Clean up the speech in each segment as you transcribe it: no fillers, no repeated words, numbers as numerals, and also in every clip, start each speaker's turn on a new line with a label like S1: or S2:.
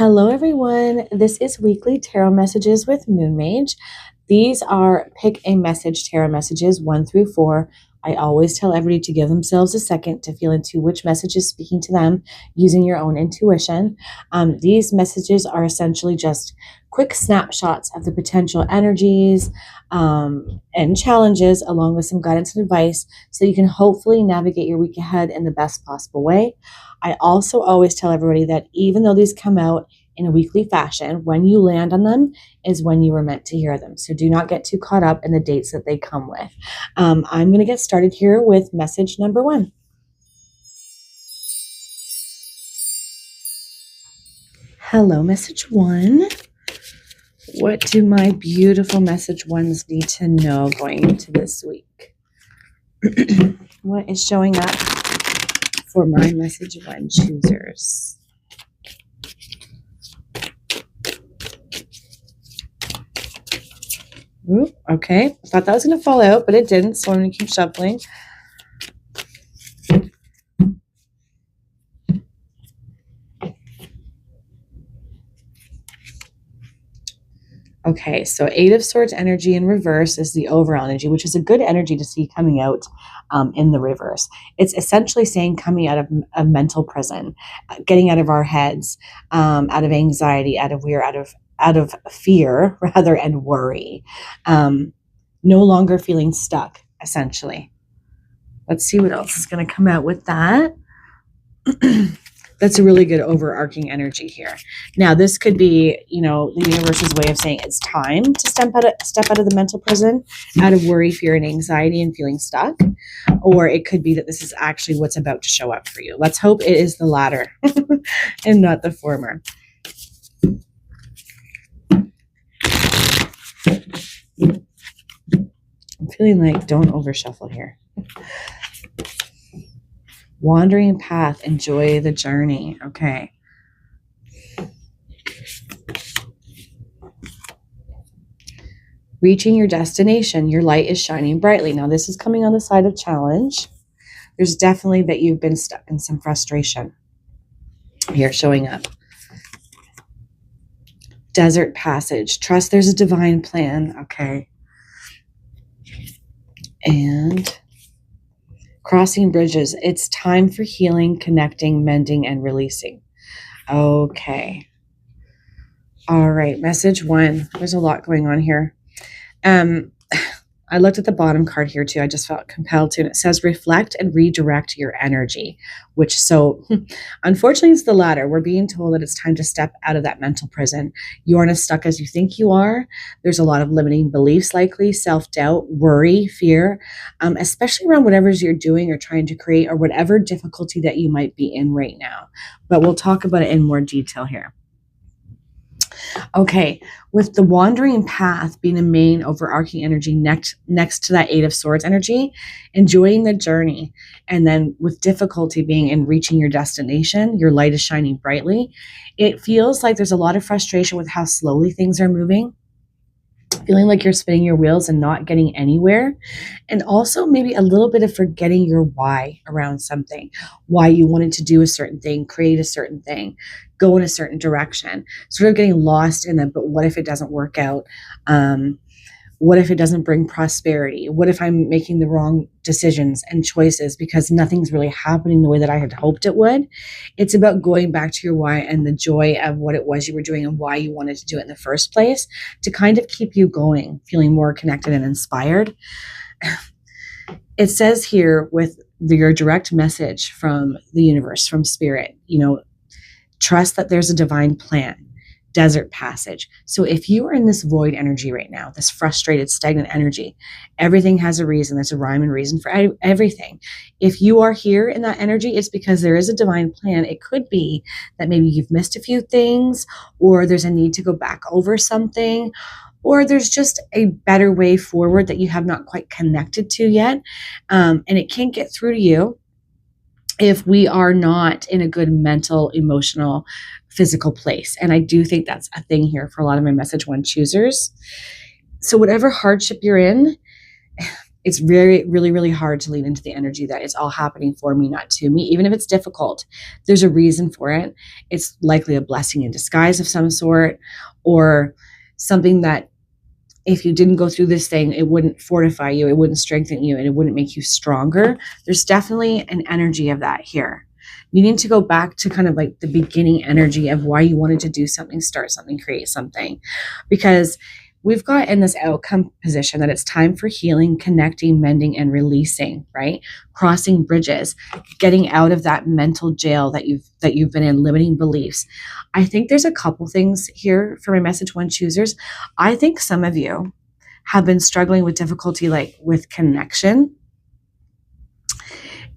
S1: Hello, everyone. This is weekly tarot messages with Moon Mage. These are pick a message tarot messages 1 through 4. I always tell everybody to give themselves a second to feel into which message is speaking to them using your own intuition. These messages are essentially just quick snapshots of the potential energies and challenges, along with some guidance and advice, so you can hopefully navigate your week ahead in the best possible way. I also always tell everybody that even though these come out in a weekly fashion, when you land on them is when you were meant to hear them. So do not get too caught up in the dates that they come with. I'm going to get started here with message number 1. Hello, message 1. What do my beautiful message 1s need to know going into this week? What is showing up for my message 1 choosers? Ooh, okay. I thought that was going to fall out, but it didn't, so I'm going to keep shuffling. Okay, so 8 of Swords energy in reverse is the overall energy, which is a good energy to see coming out in the reverse. It's essentially saying coming out of a mental prison, getting out of our heads, out of anxiety, out of fear, rather, and worry. No longer feeling stuck, essentially. Let's see what else is going to come out with that. That's a really good overarching energy here. Now, this could be, the universe's way of saying it's time to step out of the mental prison, out of worry, fear, and anxiety, and feeling stuck. Or it could be that this is actually what's about to show up for you. Let's hope it is the latter and not the former. I'm feeling like don't overshuffle here. Wandering path, enjoy the journey. Okay. Reaching your destination, your light is shining brightly. Now, this is coming on the side of challenge. There's definitely that you've been stuck in some frustration here showing up. Desert passage. Trust there's a divine plan. Okay. And crossing bridges. It's time for healing, connecting, mending, and releasing. Okay. All right. Message 1. There's a lot going on here. I looked at the bottom card here too. I just felt compelled to. And it says reflect and redirect your energy, which unfortunately is the latter. We're being told that it's time to step out of that mental prison. You aren't as stuck as you think you are. There's a lot of limiting beliefs, likely self-doubt, worry, fear, especially around whatever you're doing or trying to create or whatever difficulty that you might be in right now. But we'll talk about it in more detail here. Okay, with the wandering path being a main overarching energy next to that 8 of Swords energy, enjoying the journey, and then with difficulty being in reaching your destination, your light is shining brightly. It feels like there's a lot of frustration with how slowly things are moving, feeling like you're spinning your wheels and not getting anywhere, and also maybe a little bit of forgetting your why around something, why you wanted to do a certain thing, create a certain thing, go in a certain direction, sort of getting lost in it. But what if it doesn't work out? What if it doesn't bring prosperity? What if I'm making the wrong decisions and choices because nothing's really happening the way that I had hoped it would? It's about going back to your why and the joy of what it was you were doing and why you wanted to do it in the first place to kind of keep you going, feeling more connected and inspired. It says here with your direct message from the universe, from spirit, trust that there's a divine plan. Desert passage. So if you are in this void energy right now, this frustrated, stagnant energy, everything has a reason. There's a rhyme and reason for everything. If you are here in that energy, it's because there is a divine plan. It could be that maybe you've missed a few things, or there's a need to go back over something, or there's just a better way forward that you have not quite connected to yet. And it can't get through to you if we are not in a good mental, emotional, physical place. And I do think that's a thing here for a lot of my message 1 choosers. So whatever hardship you're in, it's very, really, really hard to lean into the energy that it's all happening for me, not to me. Even if it's difficult, there's a reason for it. It's likely a blessing in disguise of some sort, or something that if you didn't go through this thing, it wouldn't fortify you, it wouldn't strengthen you, and it wouldn't make you stronger. There's definitely an energy of that here. You need to go back to kind of like the beginning energy of why you wanted to do something, start something, create something, because we've got in this outcome position that it's time for healing, connecting, mending, and releasing, right? Crossing bridges, getting out of that mental jail that you've been in, limiting beliefs. I think there's a couple things here for my message one choosers. I think some of you have been struggling with difficulty, like with connection.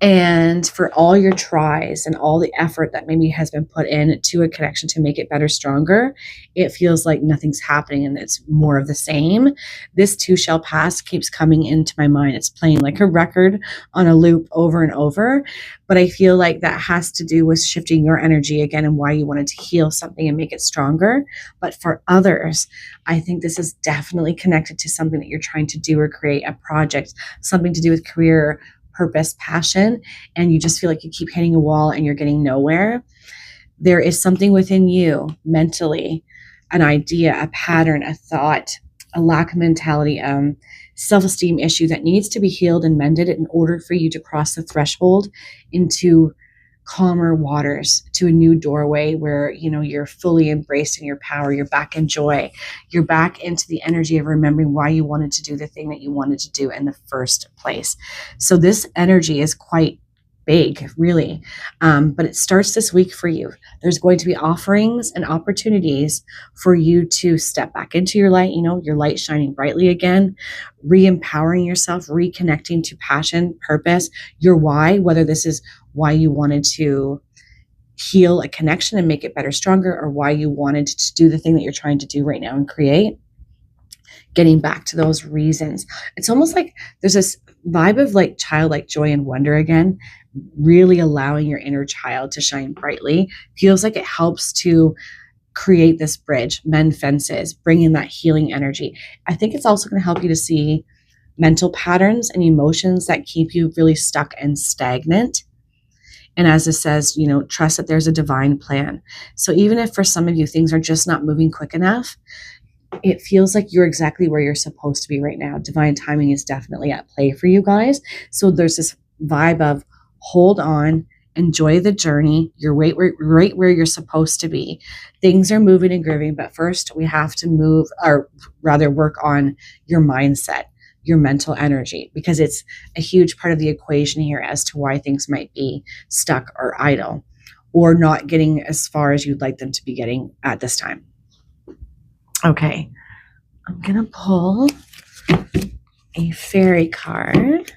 S1: And for all your tries and all the effort that maybe has been put in to a connection to make it better, stronger, it feels like nothing's happening and it's more of the same. This too shall pass keeps coming into my mind. It's playing like a record on a loop over and over. But I feel like that has to do with shifting your energy again and why you wanted to heal something and make it stronger. But for others, I think this is definitely connected to something that you're trying to do or create, a project, something to do with career, purpose, passion, and you just feel like you keep hitting a wall and you're getting nowhere. There is something within you mentally, an idea, a pattern, a thought, a lack of mentality, self-esteem issue that needs to be healed and mended in order for you to cross the threshold into calmer waters, to a new doorway where, you know, you're fully embracing your power, you're back in joy, you're back into the energy of remembering why you wanted to do the thing that you wanted to do in the first place. So this energy is quite big, really. But it starts this week for you. There's going to be offerings and opportunities for you to step back into your light, you know, your light shining brightly again, re-empowering yourself, reconnecting to passion, purpose, your why, whether this is why you wanted to heal a connection and make it better, stronger, or why you wanted to do the thing that you're trying to do right now and create. Getting back to those reasons. It's almost like there's this vibe of like childlike joy and wonder again, really allowing your inner child to shine brightly. Feels like it helps to create this bridge, mend fences, bring in that healing energy. I think it's also going to help you to see mental patterns and emotions that keep you really stuck and stagnant. And as it says, you know, trust that there's a divine plan. So even if for some of you things are just not moving quick enough, it feels like you're exactly where you're supposed to be right now. Divine timing is definitely at play for you guys. So there's this vibe of hold on, enjoy the journey. You're right where you're supposed to be. Things are moving and grooving, but first we have to move, or rather work on your mindset, your mental energy, because it's a huge part of the equation here as to why things might be stuck or idle or not getting as far as you'd like them to be getting at this time. Okay, I'm going to pull a fairy card,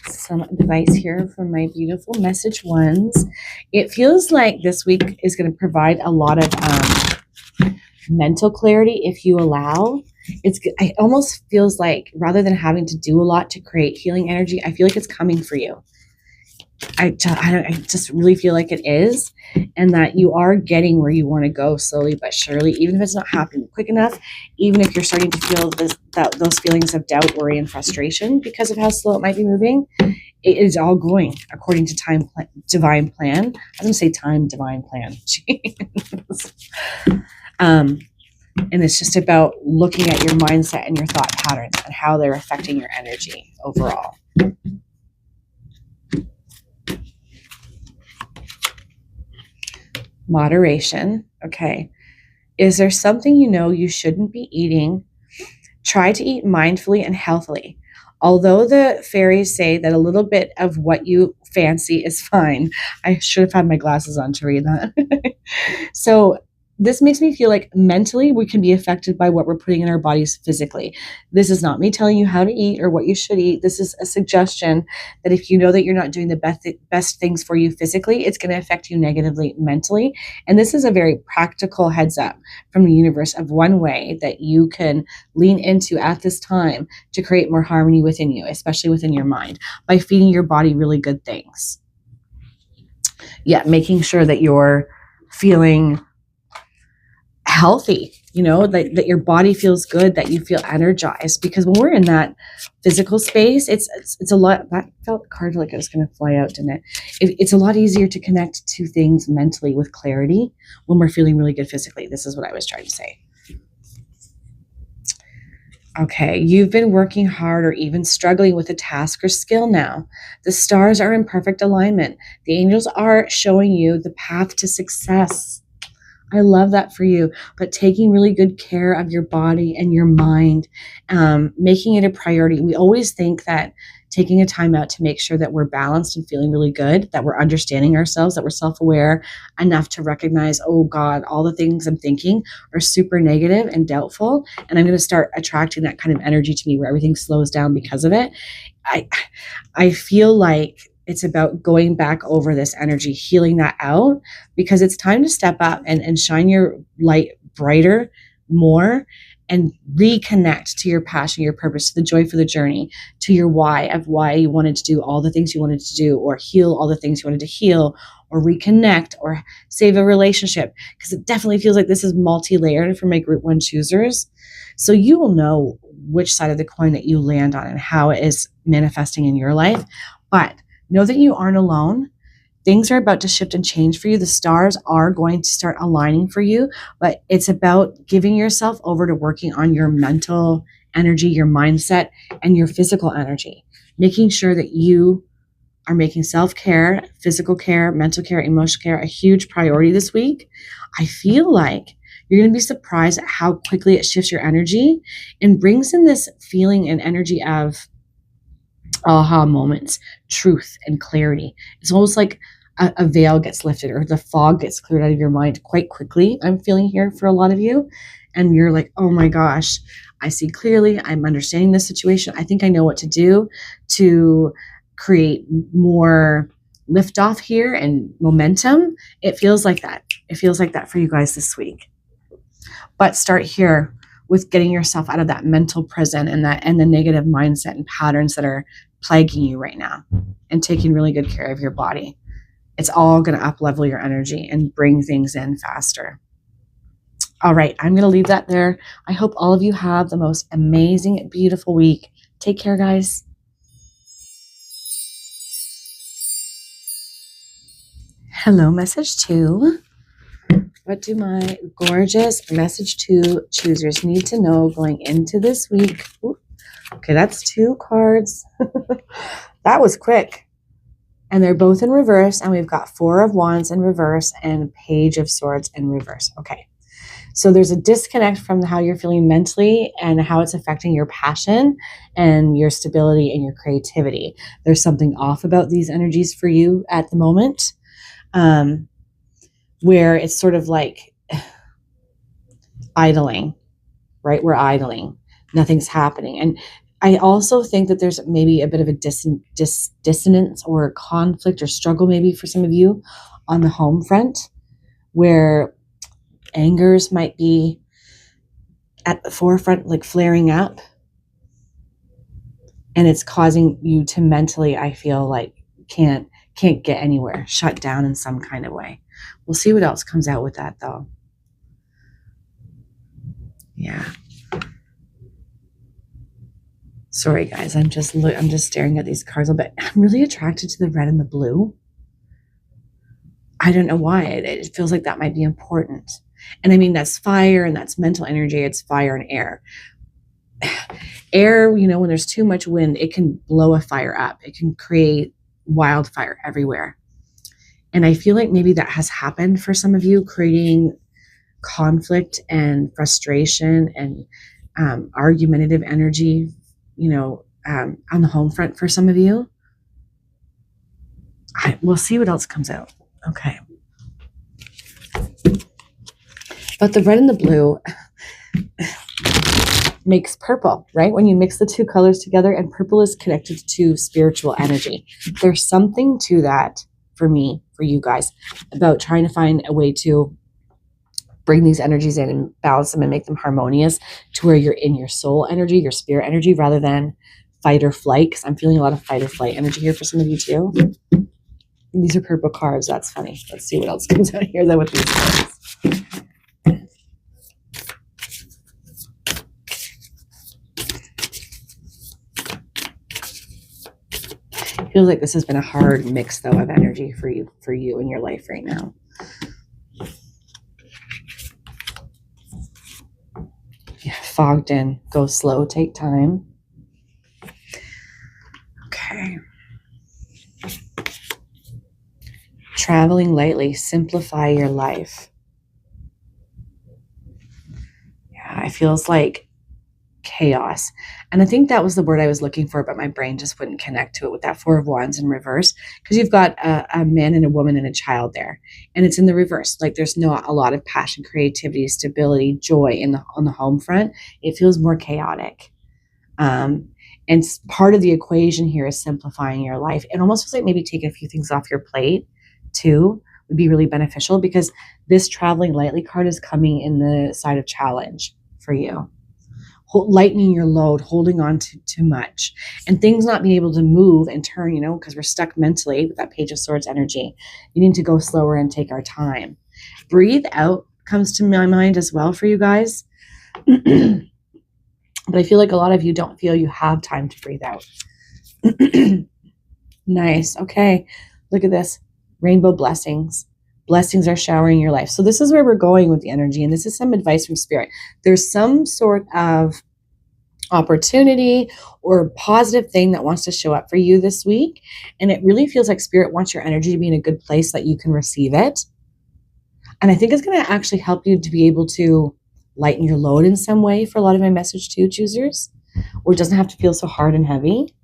S1: some advice here from my beautiful message ones. It feels like this week is going to provide a lot of mental clarity if you allow. It almost feels like rather than having to do a lot to create healing energy, I feel like it's coming for you. I just really feel like it is, and that you are getting where you want to go slowly but surely, even if it's not happening quick enough, even if you're starting to feel those feelings of doubt, worry, and frustration because of how slow it might be moving. It is all going according to divine plan. I was going to say time, divine plan. And it's just about looking at your mindset and your thought patterns and how they're affecting your energy overall. Moderation. Okay. Is there something you know you shouldn't be eating? Try to eat mindfully and healthily. Although the fairies say that a little bit of what you fancy is fine. I should have had my glasses on to read that. So this makes me feel like mentally we can be affected by what we're putting in our bodies physically. This is not me telling you how to eat or what you should eat. This is a suggestion that if you know that you're not doing the best things for you physically, it's going to affect you negatively mentally. And this is a very practical heads up from the universe of one way that you can lean into at this time to create more harmony within you, especially within your mind, by feeding your body really good things. Yeah, making sure that you're feeling healthy, you know, that your body feels good, that you feel energized. Because when we're in that physical space, it's a lot. That felt card like it was going to fly out, didn't it? It's a lot easier to connect to things mentally with clarity when we're feeling really good physically. This is what I was trying to say. Okay, you've been working hard or even struggling with a task or skill now. The stars are in perfect alignment. The angels are showing you the path to success. I love that for you. But taking really good care of your body and your mind, making it a priority. We always think that taking a time out to make sure that we're balanced and feeling really good, that we're understanding ourselves, that we're self-aware enough to recognize, oh God, all the things I'm thinking are super negative and doubtful. And I'm going to start attracting that kind of energy to me where everything slows down because of it. I feel like it's about going back over this energy, healing that out, because it's time to step up and shine your light brighter, more, and reconnect to your passion, your purpose, to the joy for the journey, to your why of why you wanted to do all the things you wanted to do, or heal all the things you wanted to heal, or reconnect, or save a relationship. Because it definitely feels like this is multi-layered for my group 1 choosers. So you will know which side of the coin that you land on and how it is manifesting in your life. But know that you aren't alone. Things are about to shift and change for you. The stars are going to start aligning for you, but it's about giving yourself over to working on your mental energy, your mindset, and your physical energy. Making sure that you are making self-care, physical care, mental care, emotional care a huge priority this week. I feel like you're going to be surprised at how quickly it shifts your energy and brings in this feeling and energy of aha moments, truth, and clarity. It's almost like a veil gets lifted or the fog gets cleared out of your mind quite quickly. I'm feeling here for a lot of you. And you're like, oh my gosh, I see clearly. I'm understanding this situation. I think I know what to do to create more liftoff here and momentum. It feels like that. It feels like that for you guys this week. But start here with getting yourself out of that mental prison and the negative mindset and patterns that are plaguing you right now, and taking really good care of your body. It's all going to up level your energy and bring things in faster. All right, I'm going to leave that there. I hope all of you have the most amazing, beautiful week. Take care, guys. Hello, message 2. What do my gorgeous message 2 choosers need to know going into this week? Ooh, okay, that's 2 cards. That was quick. And they're both in reverse. And we've got 4 of Wands in reverse and Page of Swords in reverse. Okay. So there's a disconnect from how you're feeling mentally and how it's affecting your passion and your stability and your creativity. There's something off about these energies for you at the moment, where it's sort of like idling, right? We're idling. Nothing's happening. And I also think that there's maybe a bit of a dissonance or conflict or struggle maybe for some of you on the home front, where angers might be at the forefront, like flaring up. And it's causing you to mentally, I feel like, can't get anywhere, shut down in some kind of way. We'll see what else comes out with that, though. Yeah. Sorry, guys. I'm just staring at these cards a bit. I'm really attracted to the red and the blue. I don't know why. It feels like that might be important. And I mean, that's fire and that's mental energy. It's fire and air. Air, when there's too much wind, it can blow a fire up. It can create wildfire everywhere. And I feel like maybe that has happened for some of you, creating conflict and frustration and argumentative energy, on the home front for some of you. We'll see what else comes out. Okay. But the red and the blue makes purple, right? When you mix the 2 colors together, and purple is connected to spiritual energy. There's something to that for me, for you guys, about trying to find a way to bring these energies in and balance them and make them harmonious to where you're in your soul energy, your spirit energy, rather than fight or flight. Because I'm feeling a lot of fight or flight energy here for some of you too. These are purple cards. That's funny. Let's see what else comes out here though with these cards. Feels like this has been a hard mix though of energy for you in your life right now. Yeah, fogged in, go slow, take time. Okay. Traveling lightly, simplify your life. Yeah, it feels like chaos. And I think that was the word I was looking for, but my brain just wouldn't connect to it with that Four of Wands in reverse, because you've got a man and a woman and a child there, and it's in the reverse. Like there's not a lot of passion, creativity, stability, joy on the home front. It feels more chaotic. And part of the equation here is simplifying your life. It almost feels like maybe taking a few things off your plate too would be really beneficial, because this traveling lightly card is coming in the side of challenge for you. Lightening your load, holding on to too much, and things not being able to move and turn, because we're stuck mentally with that Page of Swords energy. You need to go slower and take our time. Breathe out comes to my mind as well for you guys. But I feel like a lot of you don't feel you have time to breathe out. Nice. Okay. Look at this. Rainbow blessings. Blessings are showering your life. So this is where we're going with the energy, and this is some advice from Spirit. There's some sort of opportunity or positive thing that wants to show up for you this week, and it really feels like Spirit wants your energy to be in a good place that you can receive it. And I think it's going to actually help you to be able to lighten your load in some way for a lot of my message 2 choosers, or it doesn't have to feel so hard and heavy.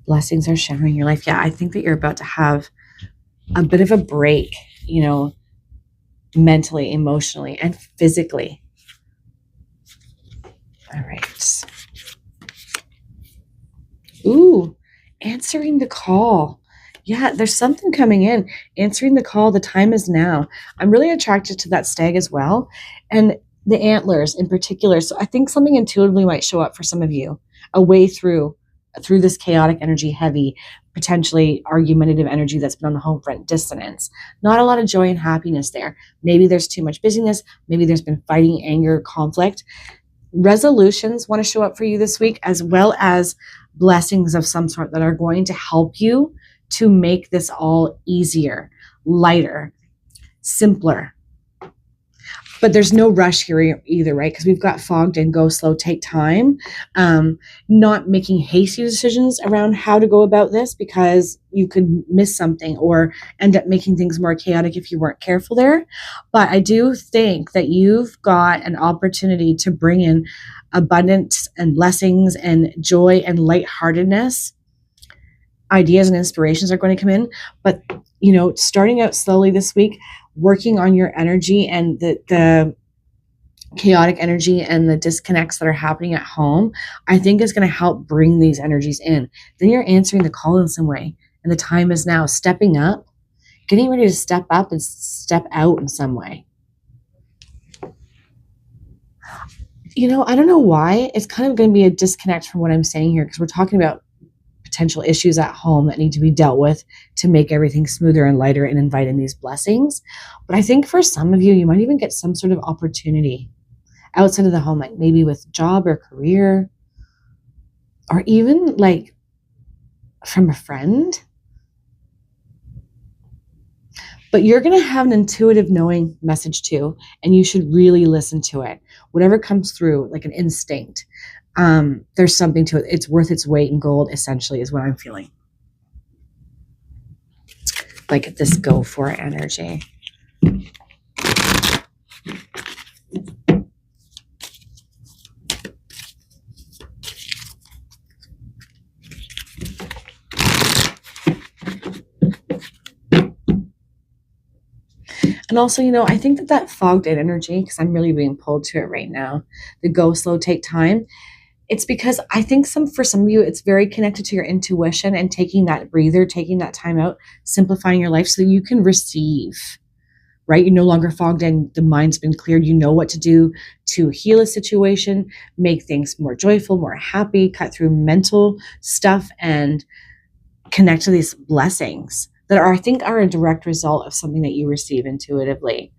S1: Blessings are showering your life. Yeah, I think that you're about to have a bit of a break, mentally, emotionally, and physically. All right. Ooh, answering the call. Yeah, there's something coming in. Answering the call. The time is now. I'm really attracted to that stag as well, and the antlers in particular. So I think something intuitively might show up for some of you, a way through this chaotic energy, heavy, potentially argumentative energy that's been on the home front, dissonance. Not a lot of joy and happiness there. Maybe there's too much busyness. Maybe there's been fighting, anger, conflict. Resolutions want to show up for you this week, as well as blessings of some sort that are going to help you to make this all easier, lighter, simpler. But there's no rush here either, right? Because we've got fogged and go slow, take time. Not making hasty decisions around how to go about this, because you could miss something or end up making things more chaotic if you weren't careful there. But I do think that you've got an opportunity to bring in abundance and blessings and joy and lightheartedness. Ideas and inspirations are going to come in. But, starting out slowly this week, working on your energy and the chaotic energy and the disconnects that are happening at home, I think is going to help bring these energies in. Then you're answering the call in some way, and the time is now. Stepping up, getting ready to step up and step out in some way. I don't know why. It's kind of going to be a disconnect from what I'm saying here, because we're talking about potential issues at home that need to be dealt with to make everything smoother and lighter and invite in these blessings. But I think for some of you, you might even get some sort of opportunity outside of the home, like maybe with job or career, or even like from a friend. But you're going to have an intuitive knowing message too, and you should really listen to it. Whatever comes through, like an instinct. There's something to it. It's worth its weight in gold, essentially, is what I'm feeling. Like this go for it energy. And also, I think that fogged in energy, because I'm really being pulled to it right now, the go slow, take time. It's because I think for some of you, it's very connected to your intuition and taking that breather, taking that time out, simplifying your life so you can receive, right? You're no longer fogged in. The mind's been cleared. You know what to do to heal a situation, make things more joyful, more happy, cut through mental stuff, and connect to these blessings that I think are a direct result of something that you receive intuitively.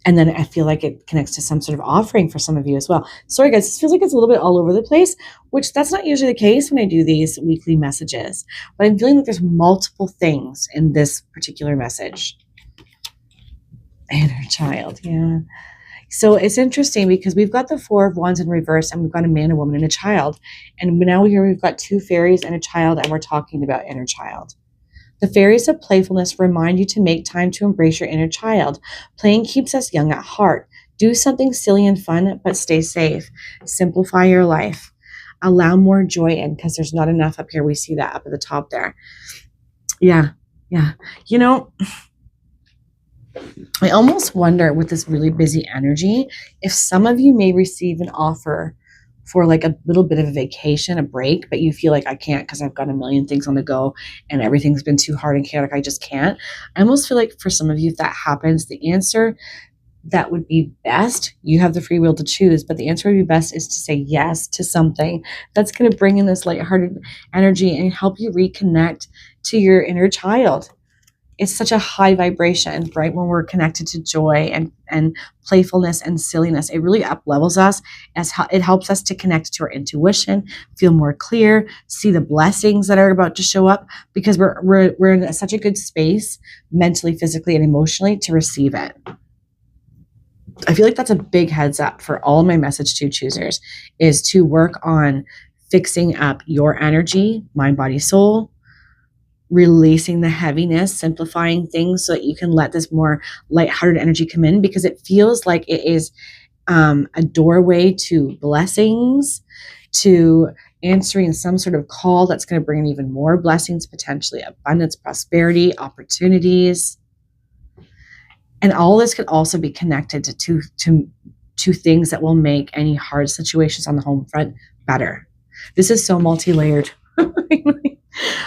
S1: And then I feel like it connects to some sort of offering for some of you as well. Sorry, guys, this feels like it's a little bit all over the place, which that's not usually the case when I do these weekly messages. But I'm feeling like there's multiple things in this particular message. Inner child, yeah. So it's interesting because we've got the Four of Wands in reverse, and we've got a man, a woman, and a child. And now here we've got two fairies and a child, and we're talking about inner child. The fairies of playfulness remind you to make time to embrace your inner child. Playing keeps us young at heart. Do something silly and fun, but stay safe. Simplify your life. Allow more joy in, because there's not enough up here. We see that up at the top there. Yeah. You know, I almost wonder with this really busy energy, if some of you may receive an offer for like a little bit of a vacation, a break, but you feel like I can't because I've got a million things on the go and everything's been too hard and chaotic. I just can't. I almost feel like for some of you, if that happens, the answer that would be best, you have the free will to choose, but the answer would be best is to say yes to something that's going to bring in this lighthearted energy and help you reconnect to your inner child. It's such a high vibration, right? When we're connected to joy and playfulness and silliness, it really up levels us. It helps us to connect to our intuition, feel more clear, see the blessings that are about to show up, because we're in such a good space mentally, physically, and emotionally to receive it. I feel like that's a big heads up for all my message to choosers, is to work on fixing up your energy, mind, body, soul, releasing the heaviness, simplifying things so that you can let this more lighthearted energy come in, because it feels like it is a doorway to blessings, to answering some sort of call that's going to bring in even more blessings, potentially abundance, prosperity, opportunities. And all this could also be connected to things that will make any hard situations on the home front better. This is so multi-layered.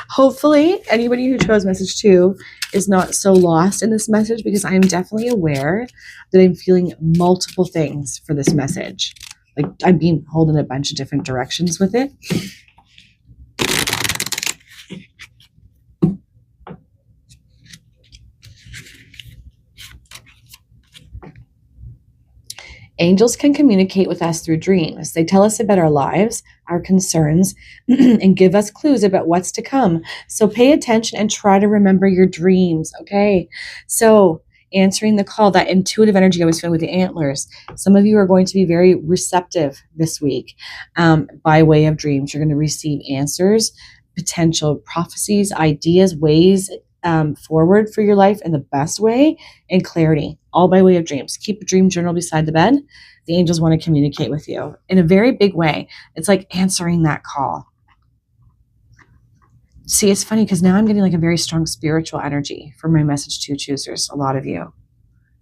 S1: Hopefully anybody who chose message 2 is not so lost in this message, because I am definitely aware that I'm feeling multiple things for this message. Like I'm being pulled in a bunch of different directions with it. Angels can communicate with us through dreams. They tell us about our lives, our concerns, and give us clues about what's to come. So pay attention and try to remember your dreams, okay? So answering the call, that intuitive energy I was feeling with the antlers. Some of you are going to be very receptive this week by way of dreams. You're going to receive answers, potential prophecies, ideas, ways forward for your life in the best way, and clarity, all by way of dreams. Keep a dream journal beside the bed. The angels want to communicate with you in a very big way. It's like answering that call. See, it's funny because now I'm getting like a very strong spiritual energy for my message 2 choosers. A lot of you,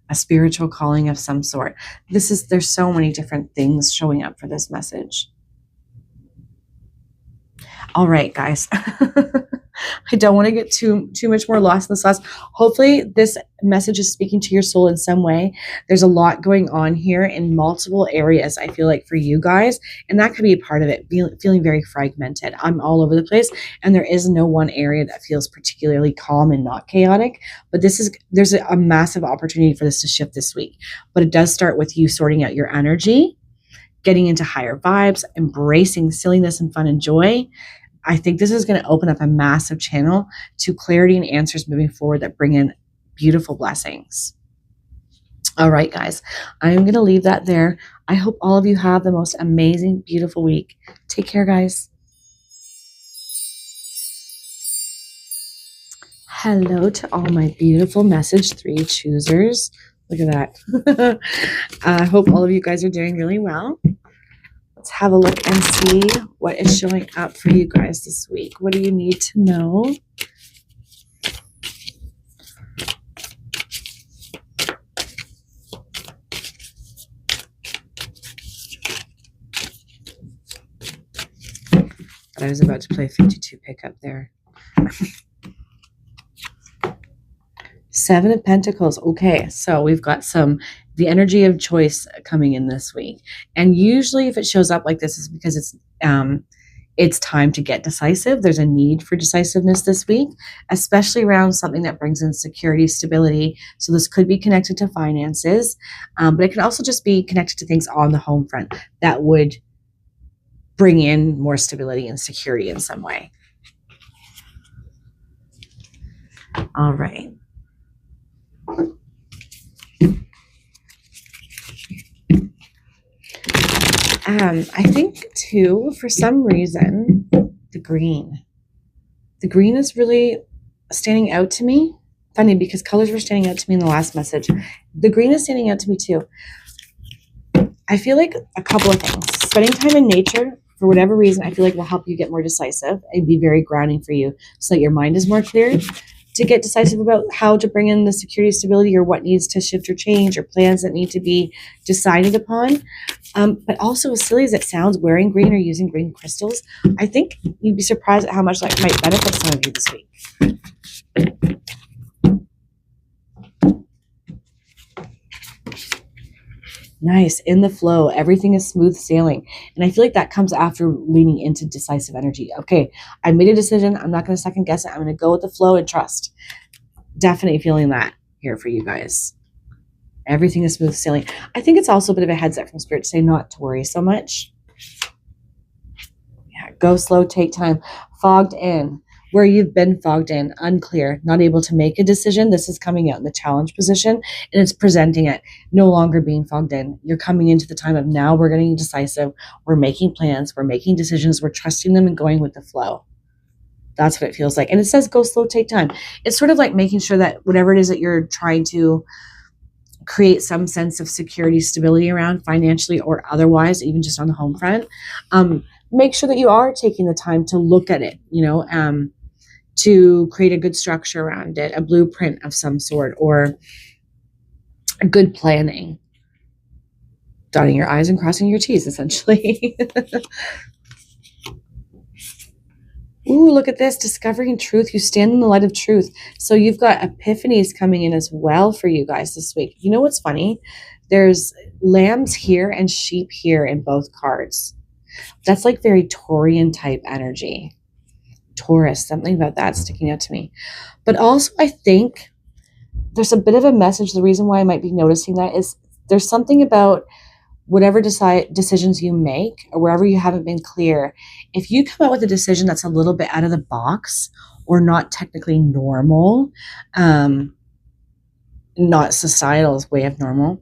S1: a spiritual calling of some sort. There's so many different things showing up for this message. All right, guys. I don't want to get too much more lost in this last. Hopefully this message is speaking to your soul in some way. There's a lot going on here in multiple areas, I feel like, for you guys, and that could be a part of it, feeling very fragmented. I'm all over the place, and there is no one area that feels particularly calm and not chaotic, but there's a massive opportunity for this to shift this week. But it does start with you sorting out your energy, getting into higher vibes, embracing silliness and fun and joy. I think this is going to open up a massive channel to clarity and answers moving forward that bring in beautiful blessings. All right, guys, I'm going to leave that there. I hope all of you have the most amazing, beautiful week. Take care, guys. Hello to all my beautiful message 3 choosers. Look at that. I hope all of you guys are doing really well. Let's have a look and see what is showing up for you guys this week. What do you need to know? I was about to play 52 pickup there. 7 of Pentacles. Okay, so we've got the energy of choice coming in this week. And usually if it shows up like this is because it's time to get decisive. There's a need for decisiveness this week, especially around something that brings in security, stability. So this could be connected to finances, but it can also just be connected to things on the home front that would bring in more stability and security in some way. All right. I think too, for some reason, the green is really standing out to me. Funny, because colors were standing out to me in the last message. The green is standing out to me too. I feel like a couple of things. Spending time in nature, for whatever reason, I feel like will help you get more decisive and be very grounding for you so that your mind is more clear to get decisive about how to bring in the security, stability, or what needs to shift or change, or plans that need to be decided upon. But also, as silly as it sounds, wearing green or using green crystals, I think you'd be surprised at how much that might benefit some of you this week. Nice. In the flow. Everything is smooth sailing. And I feel like that comes after leaning into decisive energy. Okay, I made a decision. I'm not going to second guess it. I'm going to go with the flow and trust. Definitely feeling that here for you guys. Everything is smooth sailing. I think it's also a bit of a heads up from Spirit to say not to worry so much. Yeah, go slow, take time. Fogged in. Where you've been fogged in, unclear, not able to make a decision. This is coming out in the challenge position, and it's presenting it, no longer being fogged in. You're coming into the time of now we're getting decisive. We're making plans. We're making decisions. We're trusting them and going with the flow. That's what it feels like. And it says go slow, take time. It's sort of like making sure that whatever it is that you're trying to create some sense of security, stability around financially or otherwise, even just on the home front, make sure that you are taking the time to look at it, to create a good structure around it, a blueprint of some sort, or a good planning. Dotting your I's and crossing your T's, essentially. Ooh, look at this. Discovering truth. You stand in the light of truth. So you've got epiphanies coming in as well for you guys this week. You know what's funny? There's lambs here and sheep here in both cards. That's like very Taurian type energy. Taurus, something about that sticking out to me. But also I think there's a bit of a message. The reason why I might be noticing that is there's something about whatever decisions you make or wherever you haven't been clear. If you come out with a decision that's a little bit out of the box or not technically normal, not societal's way of normal,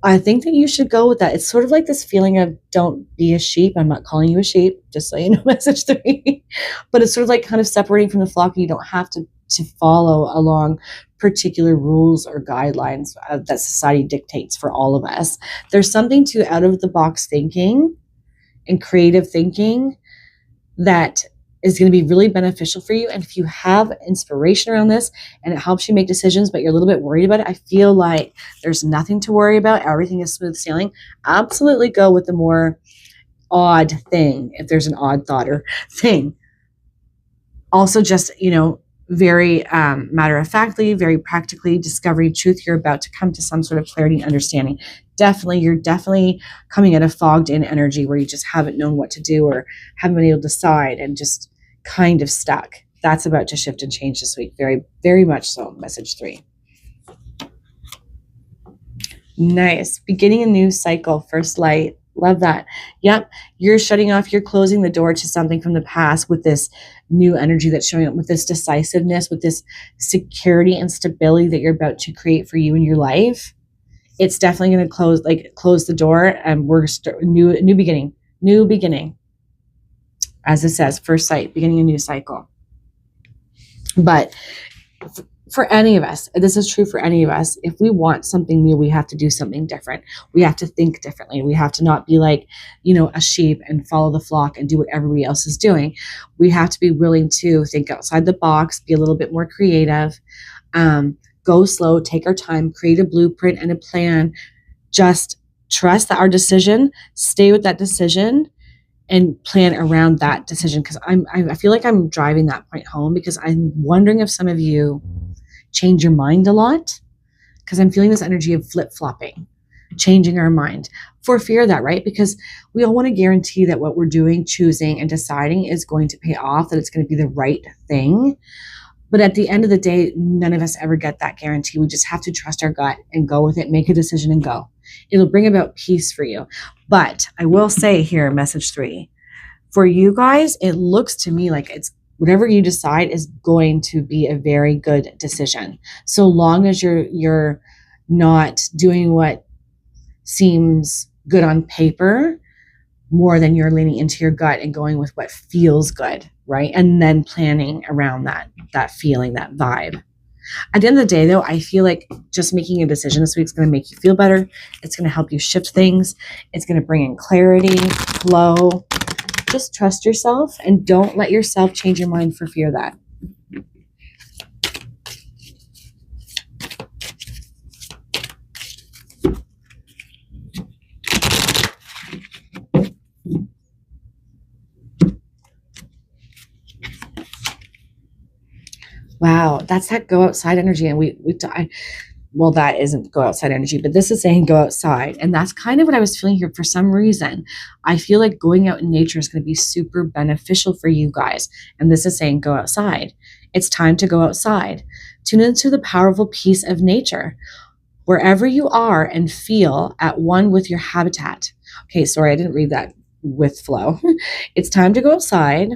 S1: I think that you should go with that. It's sort of like this feeling of don't be a sheep. I'm not calling you a sheep, just so you know, message 3. But it's sort of like kind of separating from the flock. You don't have to follow along particular rules or guidelines that society dictates for all of us. There's something to out of the box thinking and creative thinking that is going to be really beneficial for you. And if you have inspiration around this and it helps you make decisions, but you're a little bit worried about it, I feel like there's nothing to worry about. Everything is smooth sailing. Absolutely go with the more odd thing, if there's an odd thought or thing. Also just, very matter-of-factly, very practically discovering truth. You're about to come to some sort of clarity and understanding. You're definitely coming at a fogged in energy where you just haven't known what to do or haven't been able to decide and just kind of stuck. That's about to shift and change this week. Very, very much so. Message 3. Nice. Beginning a new cycle. First light. Love that. Yep. You're shutting off. You're closing the door to something from the past with this new energy that's showing up, with this decisiveness, with this security and stability that you're about to create for you in your life. It's definitely going to close the door, and we're new beginning. As it says, first sight, beginning a new cycle. But for any of us, this is true for any of us, if we want something new, we have to do something different. We have to think differently. We have to not be like, a sheep and follow the flock and do what everybody else is doing. We have to be willing to think outside the box, be a little bit more creative, go slow, take our time, create a blueprint and a plan. Just trust that our decision, stay with that decision, and plan around that decision. Because I feel like I'm driving that point home, because I'm wondering if some of you change your mind a lot, because I'm feeling this energy of flip-flopping. changing our mind for fear of that, right? Because we all want to guarantee that what we're doing, choosing, and deciding is going to pay off, that it's going to be the right thing. But at the end of the day, none of us ever get that guarantee. We just have to trust our gut and go with it, make a decision and go. It'll bring about peace for you. But I will say here, message 3, for you guys, it looks to me like it's whatever you decide is going to be a very good decision. So long as you're not doing what seems good on paper more than you're leaning into your gut and going with what feels good, right? And then planning around that feeling, that vibe. At the end of the day, though, I feel like just making a decision this week is going to make you feel better. It's going to help you shift things. It's going to bring in clarity, flow. Just trust yourself and don't let yourself change your mind for fear of that. Wow, that's that go outside energy. And well, that isn't go outside energy, but this is saying go outside. And that's kind of what I was feeling here for some reason. I feel like going out in nature is going to be super beneficial for you guys. And this is saying go outside. It's time to go outside. Tune into the powerful peace of nature, wherever you are, and feel at one with your habitat. Okay, sorry, I didn't read that with flow. It's time to go outside.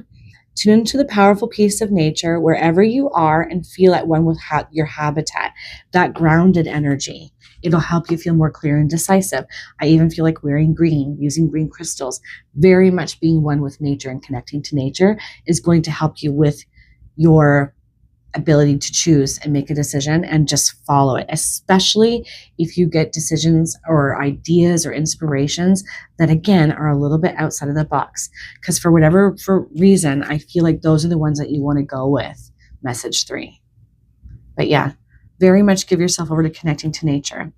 S1: Tune into the powerful peace of nature wherever you are and feel at one with your habitat, that grounded energy. It'll help you feel more clear and decisive. I even feel like wearing green, using green crystals, very much being one with nature and connecting to nature is going to help you with your ability to choose and make a decision and just follow it, especially if you get decisions or ideas or inspirations that, again, are a little bit outside of the box. Because for whatever reason, I feel like those are the ones that you want to go with, message 3. But yeah, very much give yourself over to connecting to nature.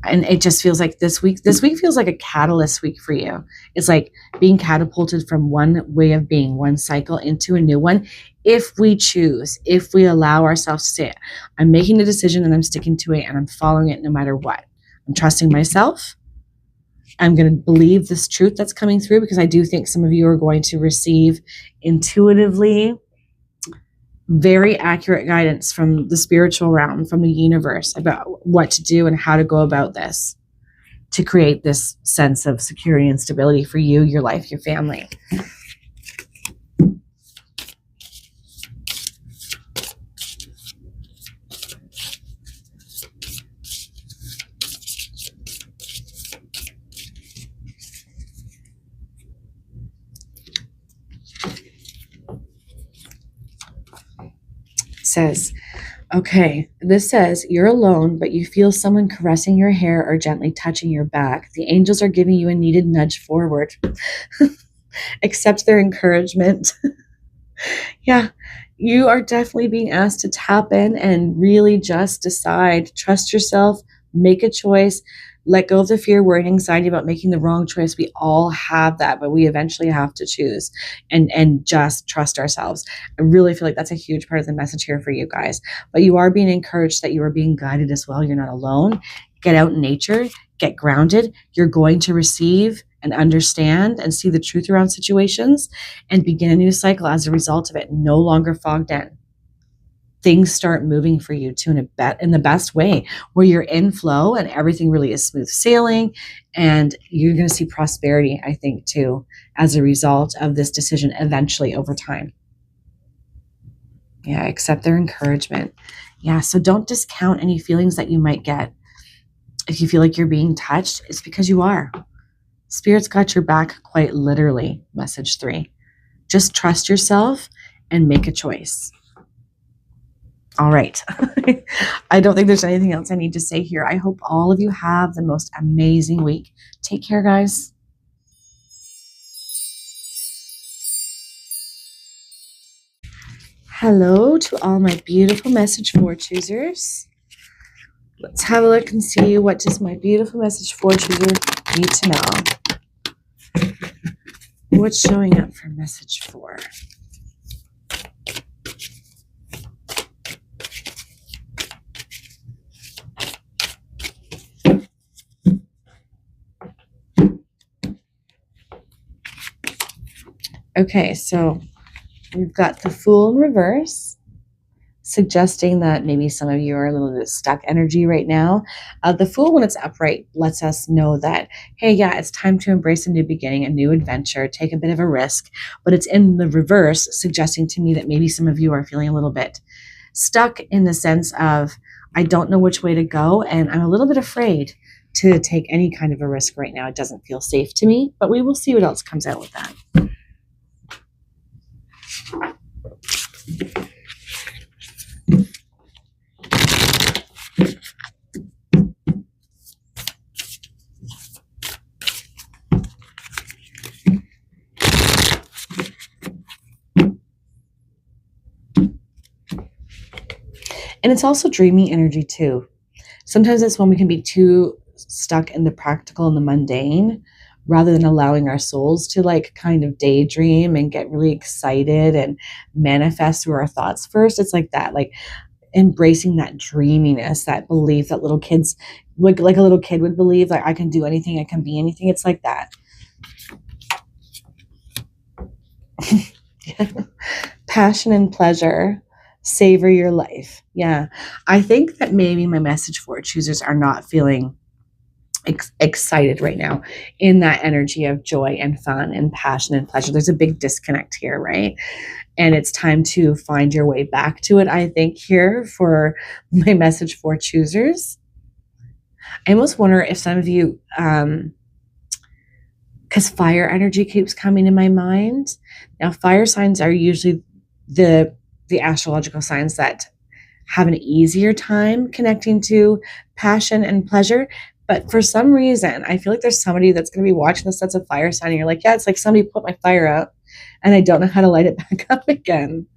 S1: And it just feels like this week feels like a catalyst week for you. It's like being catapulted from one way of being, one cycle into a new one. If we choose, if we allow ourselves to say, I'm making a decision and I'm sticking to it and I'm following it no matter what. I'm trusting myself. I'm going to believe this truth that's coming through, because I do think some of you are going to receive intuitively very accurate guidance from the spiritual realm, from the universe, about what to do and how to go about this to create this sense of security and stability for you, your life, your family. Says, okay, this says you're alone, but you feel someone caressing your hair or gently touching your back. The angels are giving you a needed nudge forward. Accept their encouragement. Yeah, you are definitely being asked to tap in and really just decide, trust yourself, make a choice, let go of the fear, worry, and anxiety about making the wrong choice. We all have that, but we eventually have to choose and just trust ourselves. I really feel like that's a huge part of the message here for you guys. But you are being encouraged that you are being guided as well. You're not alone. Get out in nature, get grounded. You're going to receive and understand and see the truth around situations and begin a new cycle as a result of it. No longer fogged in. Things start moving for you too in the best way, where you're in flow and everything really is smooth sailing, and you're going to see prosperity, I think, too, as a result of this decision eventually over time. Yeah, accept their encouragement. Yeah, so don't discount any feelings that you might get. If you feel like you're being touched, it's because you are. Spirit's got your back, quite literally, message 3. Just trust yourself and make a choice. All right. I don't think there's anything else I need to say here. I hope all of you have the most amazing week. Take care, guys. Hello to all my beautiful message 4 choosers. Let's have a look and see, what does my beautiful message 4 chooser need to know? What's showing up for message 4? Okay, so we've got the Fool in reverse, suggesting that maybe some of you are a little bit stuck energy right now. The Fool, when it's upright, lets us know that, hey, yeah, it's time to embrace a new beginning, a new adventure, take a bit of a risk. But it's in the reverse, suggesting to me that maybe some of you are feeling a little bit stuck in the sense of, I don't know which way to go, and I'm a little bit afraid to take any kind of a risk right now. It doesn't feel safe to me, but we will see what else comes out with that. And it's also dreamy energy too. Sometimes it's when we can be too stuck in the practical and the mundane rather than allowing our souls to like kind of daydream and get really excited and manifest through our thoughts first. It's like that, like embracing that dreaminess, that belief that little kids, like a little kid would believe, like I can do anything, I can be anything. It's like that. Passion and pleasure. Savor your life. Yeah. I think that maybe my message for choosers are not feeling excited right now in that energy of joy and fun and passion and pleasure. There's a big disconnect here, right? And it's time to find your way back to it, I think, here for my message for choosers. I almost wonder if some of you, because fire energy keeps coming in my mind. Now, fire signs are usually the astrological signs that have an easier time connecting to passion and pleasure. But for some reason, I feel like there's somebody that's going to be watching this that's a fire sign, and you're like, yeah, it's like somebody put my fire out, and I don't know how to light it back up again.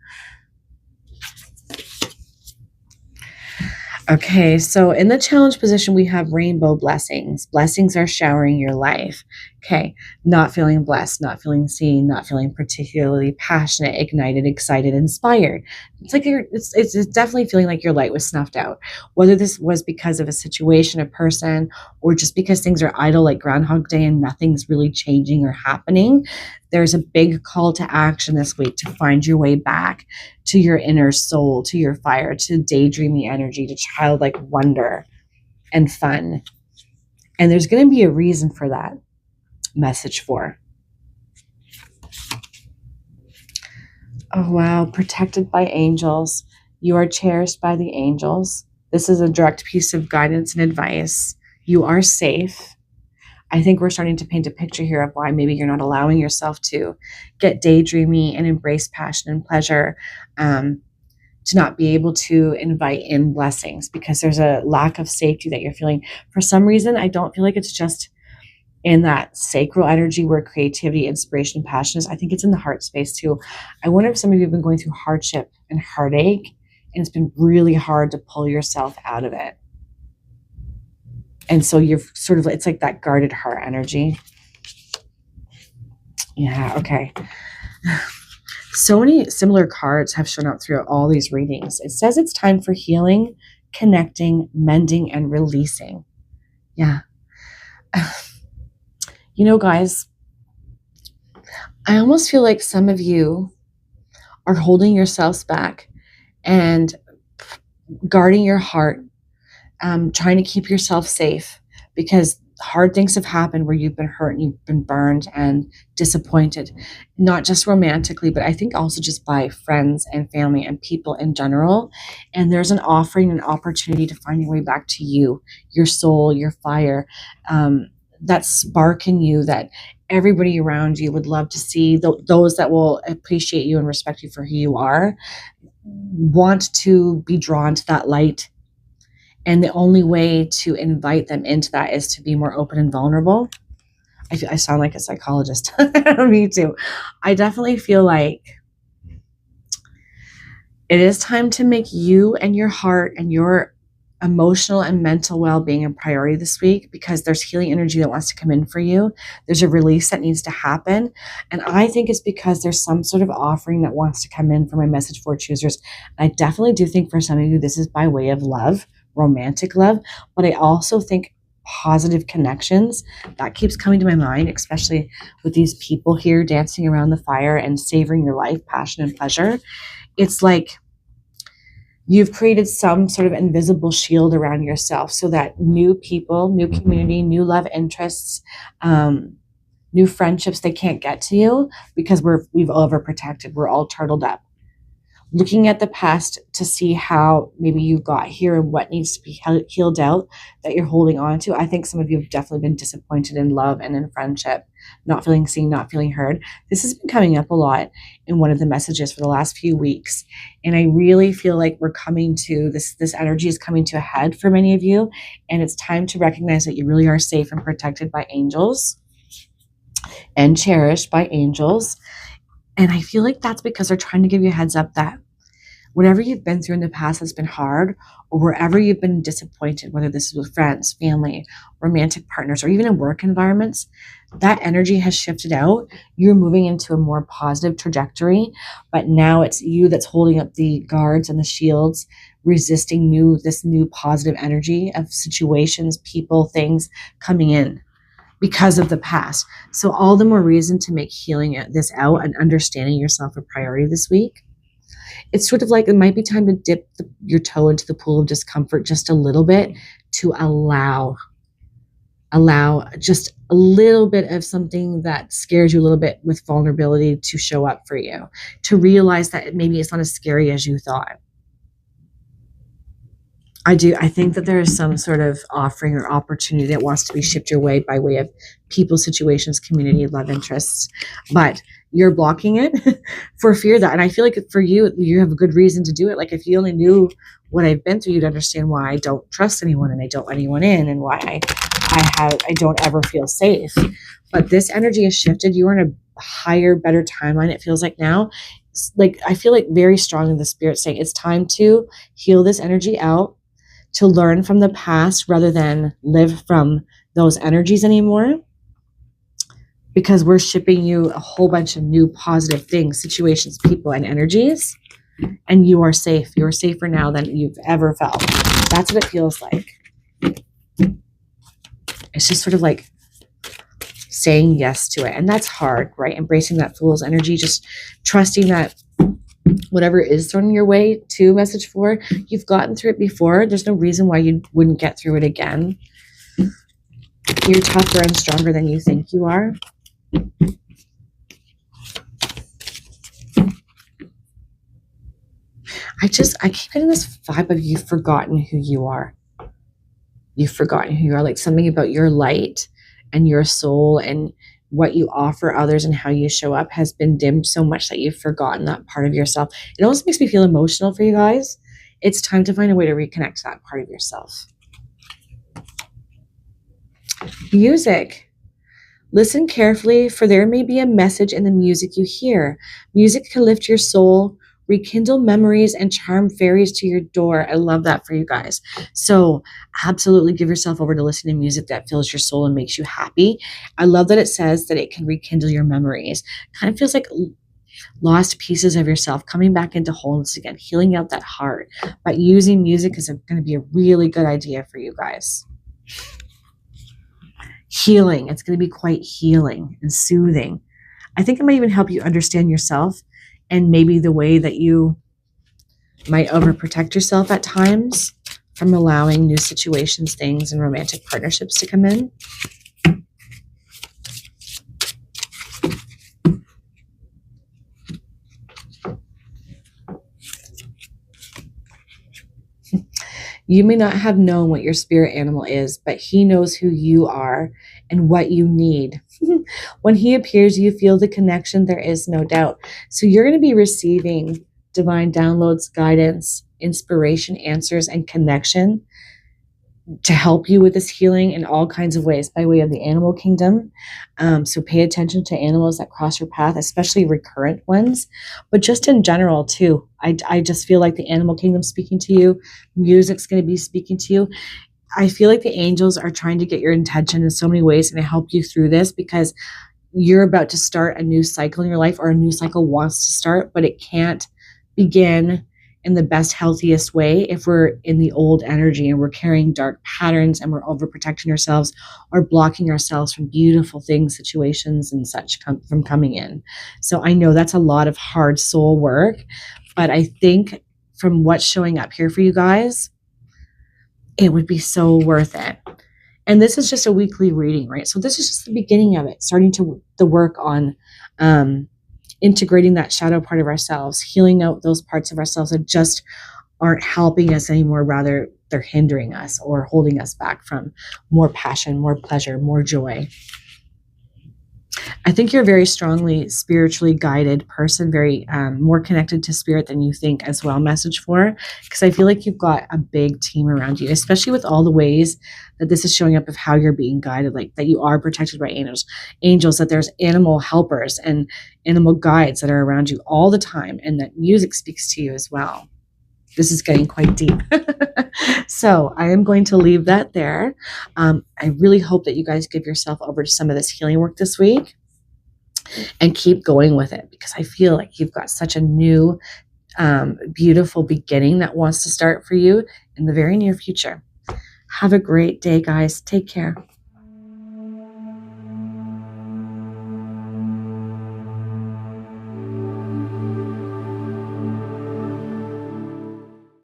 S1: Okay, so in the challenge position, we have rainbow blessings. Blessings are showering your life. Okay, not feeling blessed, not feeling seen, not feeling particularly passionate, ignited, excited, inspired. It's like it's definitely feeling like your light was snuffed out. Whether this was because of a situation, a person, or just because things are idle like Groundhog Day and nothing's really changing or happening, there's a big call to action this week to find your way back to your inner soul, to your fire, to daydreamy energy, to childlike wonder and fun. And there's going to be a reason for that message for. Oh, wow. Protected by angels. You are cherished by the angels. This is a direct piece of guidance and advice. You are safe. I think we're starting to paint a picture here of why maybe you're not allowing yourself to get daydreamy and embrace passion and pleasure, to not be able to invite in blessings because there's a lack of safety that you're feeling. For some reason, I don't feel like it's just in that sacral energy where creativity, inspiration, and passion is. I think it's in the heart space too. I wonder if some of you have been going through hardship and heartache, and it's been really hard to pull yourself out of it. And so you're sort of, it's like that guarded heart energy. Yeah, okay. So many similar cards have shown up throughout all these readings. It says it's time for healing, connecting, mending, and releasing. Yeah. You know, guys, I almost feel like some of you are holding yourselves back and guarding your heart, trying to keep yourself safe because hard things have happened where you've been hurt and you've been burned and disappointed, not just romantically, but I think also just by friends and family and people in general. And there's an offering, an opportunity to find your way back to you, your soul, your fire, that spark in you that everybody around you would love to see. Those that will appreciate you and respect you for who you are want to be drawn to that light. And the only way to invite them into that is to be more open and vulnerable. I sound like a psychologist. Me too. I definitely feel like it is time to make you and your heart and your emotional and mental well-being a priority this week because there's healing energy that wants to come in for you. There's a release that needs to happen. And I think it's because there's some sort of offering that wants to come in for my message for choosers. And I definitely do think for some of you, this is by way of love, romantic love. But I also think positive connections. That keeps coming to my mind, especially with these people here dancing around the fire and savoring your life, passion and pleasure. It's like you've created some sort of invisible shield around yourself so that new people, new community, new love interests, new friendships, they can't get to you because we've overprotected. We're all turtled up. Looking at the past to see how maybe you got here and what needs to be healed out that you're holding on to. I think some of you have definitely been disappointed in love and in friendship, not feeling seen, not feeling heard. This has been coming up a lot in one of the messages for the last few weeks. And I really feel like we're coming to this energy is coming to a head for many of you. And it's time to recognize that you really are safe and protected by angels and cherished by angels. And I feel like that's because they're trying to give you a heads up that whatever you've been through in the past has been hard, or wherever you've been disappointed, whether this is with friends, family, romantic partners, or even in work environments, that energy has shifted out. You're moving into a more positive trajectory, but now it's you that's holding up the guards and the shields, resisting this new positive energy of situations, people, things coming in because of the past. So all the more reason to make healing this out and understanding yourself a priority this week. It's sort of like it might be time to dip your toe into the pool of discomfort just a little bit to allow just a little bit of something that scares you a little bit with vulnerability to show up for you, to realize that maybe it's not as scary as you thought. I think that there is some sort of offering or opportunity that wants to be shipped your way by way of people, situations, community, love interests, but you're blocking it for fear that, and I feel like for you, you have a good reason to do it. Like if you only knew what I've been through, you'd understand why I don't trust anyone and I don't let anyone in, and why I don't ever feel safe. But this energy has shifted. You are in a higher, better timeline. It feels like now, like I feel like very strong in the spirit saying it's time to heal this energy out, to learn from the past rather than live from those energies anymore, because we're shipping you a whole bunch of new positive things, situations, people, and energies, and you are safe. You're safer now than you've ever felt. That's what it feels like. It's just sort of like saying yes to it, and that's hard, right? Embracing that fool's energy, just trusting that whatever is thrown your way to message for, you've gotten through it before. There's no reason why you wouldn't get through it again. You're tougher and stronger than you think you are. I keep getting this vibe of you've forgotten who you are. You've forgotten who you are, like something about your light and your soul and what you offer others and how you show up has been dimmed so much that you've forgotten that part of yourself. It almost makes me feel emotional for you guys. It's time to find a way to reconnect to that part of yourself. Music. Listen carefully, for there may be a message in the music you hear. Music can lift your soul, rekindle memories, and charm fairies to your door. I love that for you guys. So absolutely give yourself over to listening to music that fills your soul and makes you happy. I love that it says that it can rekindle your memories. Kind of feels like lost pieces of yourself coming back into wholeness again, healing out that heart. But using music is going to be a really good idea for you guys. Healing. It's going to be quite healing and soothing. I think it might even help you understand yourself and maybe the way that you might overprotect yourself at times from allowing new situations, things, and romantic partnerships to come in. You may not have known what your spirit animal is, but he knows who you are and what you need. When he appears, you feel the connection. There is no doubt. So you're going to be receiving divine downloads, guidance, inspiration, answers, and connection to help you with this healing in all kinds of ways by way of the animal kingdom. So pay attention to animals that cross your path, especially recurrent ones, but just in general too. I just feel like the animal kingdom speaking to you, music's going to be speaking to you. I feel like the angels are trying to get your intention in so many ways and to help you through this, because you're about to start a new cycle in your life, or a new cycle wants to start, but it can't begin in the best, healthiest way if we're in the old energy and we're carrying dark patterns and we're overprotecting ourselves or blocking ourselves from beautiful things, situations, and such from coming in. So I know that's a lot of hard soul work, but I think from what's showing up here for you guys, it would be so worth it. And this is just a weekly reading, right? So this is just the beginning of it, starting to the work on integrating that shadow part of ourselves, healing out those parts of ourselves that just aren't helping us anymore. Rather, they're hindering us or holding us back from more passion, more pleasure, more joy. I think you're a very strongly spiritually guided person, very more connected to spirit than you think as well. Message for, because I feel like you've got a big team around you, especially with all the ways that this is showing up of how you're being guided, like that you are protected by angels, that there's animal helpers and animal guides that are around you all the time, and that music speaks to you as well. This is getting quite deep. So I am going to leave that there. I really hope that you guys give yourself over to some of this healing work this week and keep going with it, because I feel like you've got such a new, beautiful beginning that wants to start for you in the very near future. Have a great day, guys. Take care.